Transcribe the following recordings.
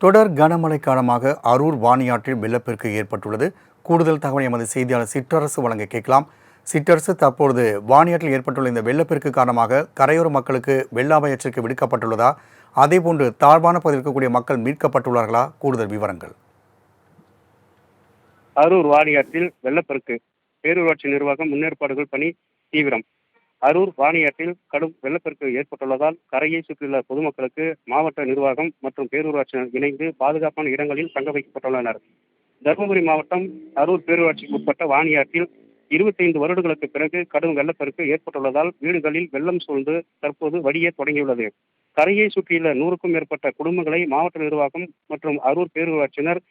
தொடர் கனமழை காரணமாக அரூர் வாணியாற்றில் வெள்ளப்பெருக்கு ஏற்பட்டுள்ளது. கூடுதல் தகவலை எமது செய்தியாளர் சிற்றரசு வழங்க கேட்கலாம். சிற்றரசு, தற்பொழுது வாணியாற்றில் ஏற்பட்டுள்ள இந்த வெள்ளப்பெருக்கு காரணமாக கரையோர மக்களுக்கு வெள்ள அபாய எச்சரிக்கை விடுக்கப்பட்டுள்ளதா? அதேபோன்று தாழ்வான பகுதியில் இருக்கக்கூடிய மக்கள் மீட்கப்பட்டுள்ளார்களா? கூடுதல் விவரங்கள். அரூர் வாணியாற்றில் வெள்ளப்பெருக்கு, பேரூராட்சி நிர்வாகம் முன்னேற்பாடுகள் பணி தீவிரம். அரூர் வாணியாற்றில் கடும் வெள்ளப்பெருக்கு ஏற்பட்டுள்ளதால் கரையை சுற்றியுள்ள பொதுமக்களுக்கு மாவட்ட நிர்வாகம் மற்றும் பேரூராட்சியினர் இணைந்து பாதுகாப்பான இடங்களில் தங்க வைக்கப்பட்டுள்ளனர். தருமபுரி மாவட்டம் அரூர் பேரூராட்சிக்கு உட்பட்ட வாணியாற்றில் 25 வருடங்களுக்கு பிறகு கடும் வெள்ளப்பெருக்கு ஏற்பட்டுள்ளதால் வீடுகளில் வெள்ளம் சூழ்ந்து தற்போது வடிய தொடங்கியுள்ளது. கரையை சுற்றியுள்ள 100க்கும் மேற்பட்ட குடும்பங்களை மாவட்ட நிர்வாகம் மற்றும் அரூர் பேரூராட்சியினர்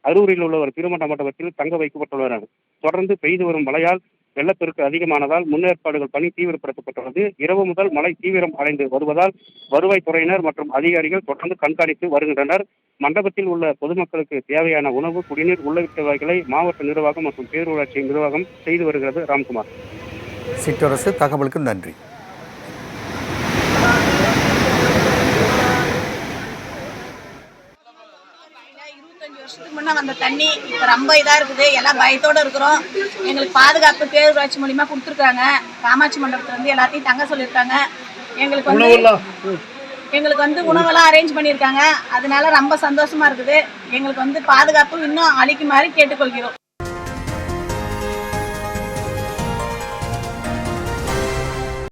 அரூரில் உள்ள ஒரு திருமண மண்டபத்தில் தங்க வைக்கப்பட்டுள்ளனர். தொடர்ந்து பெய்து வரும் மழையால் வெள்ளப்பெருக்கு அதிகமானதால் முன்னேற்பாடுகள் பணி தீவிரப்படுத்தப்பட்டுள்ளது. இரவு முதல் மழை தீவிரம் அடைந்து வருவதால் வருவாய்த்துறையினர் மற்றும் அதிகாரிகள் தொடர்ந்து கண்காணித்து வருகின்றனர். மண்டபத்தில் உள்ள பொதுமக்களுக்கு தேவையான உணவு, குடிநீர் உள்ளிட்டவைகளை மாவட்ட நிர்வாகம் மற்றும் பேரூராட்சி நிர்வாகம் செய்து வருகிறது. ராம்குமார். சிற்றரசு, தகவலுக்கு நன்றி. வருஷத்துக்கு முன்ன வந்த தண்ணி இப்ப ரொம்ப இதா இருக்குது. எல்லாம் பயத்தோட இருக்கிறோம். எங்களுக்கு பாதுகாப்பு பேரூராட்சி மூலியமா கொடுத்துருக்காங்க. காமாட்சி மண்டபத்துல இருந்து எல்லாத்தையும் தங்க சொல்லியிருக்காங்க. எங்களுக்கு வந்து உணவெல்லாம் அரேஞ்ச் பண்ணியிருக்காங்க. அதனால ரொம்ப சந்தோஷமா இருக்குது. எங்களுக்கு வந்து பாதுகாப்பு இன்னும் அளிக்குமாறு கேட்டுக்கொள்கிறோம்.